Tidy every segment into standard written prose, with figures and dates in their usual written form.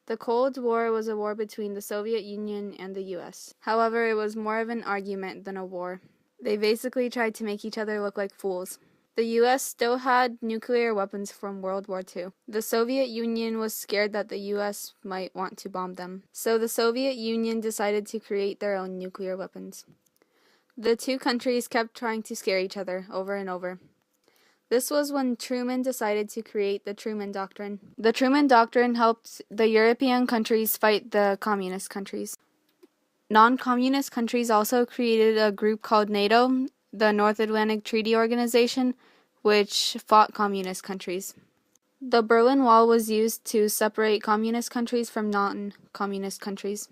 The Cold War was a war between the Soviet Union and the US. However, it was more of an argument than a war. They basically tried to make each other look like fools. The US still had nuclear weapons from World War II. The Soviet Union was scared that the US might want to bomb them. So the Soviet Union decided to create their own nuclear weapons. The two countries kept trying to scare each other over and over. This was when Truman decided to create the Truman Doctrine. The Truman Doctrine helped the European countries fight the communist countries. Non-communist countries also created a group called NATO, the North Atlantic Treaty Organization, which fought communist countries. The Berlin Wall was used to separate communist countries from non-communist countries.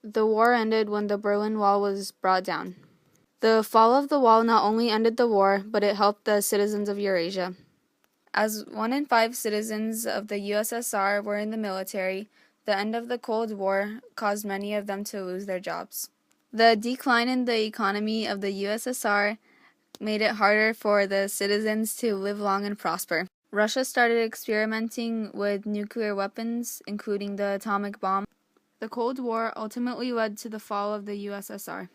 The war ended when the Berlin Wall was brought down. The fall of the wall not only ended the war, but it helped the citizens of Eurasia. As 1 in 5 citizens of the USSR were in the military, the end of the Cold War caused many of them to lose their jobs. The decline in the economy of the USSR made it harder for the citizens to live long and prosper. Russia started experimenting with nuclear weapons, including the atomic bomb. The Cold War ultimately led to the fall of the USSR.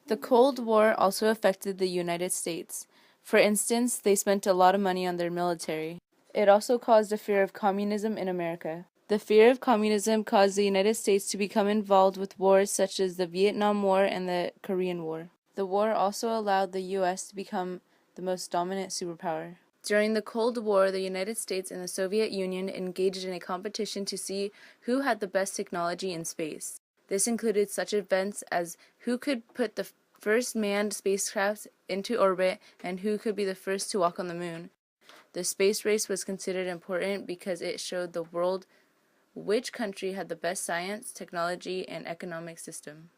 The Cold War also affected the United States. For instance, they spent a lot of money on their military. It also caused a fear of communism in America. The fear of communism caused the United States to become involved with wars such as the Vietnam War and the Korean War. The war also allowed the U.S. to become the most dominant superpower. During the Cold War, the United States and the Soviet Union engaged in a competition to see who had the best technology in space. This included such events as who could put the first manned spacecraft into orbit and who could be the first to walk on the moon. The space race was considered important because it showed the world which country had the best science, technology, and economic system.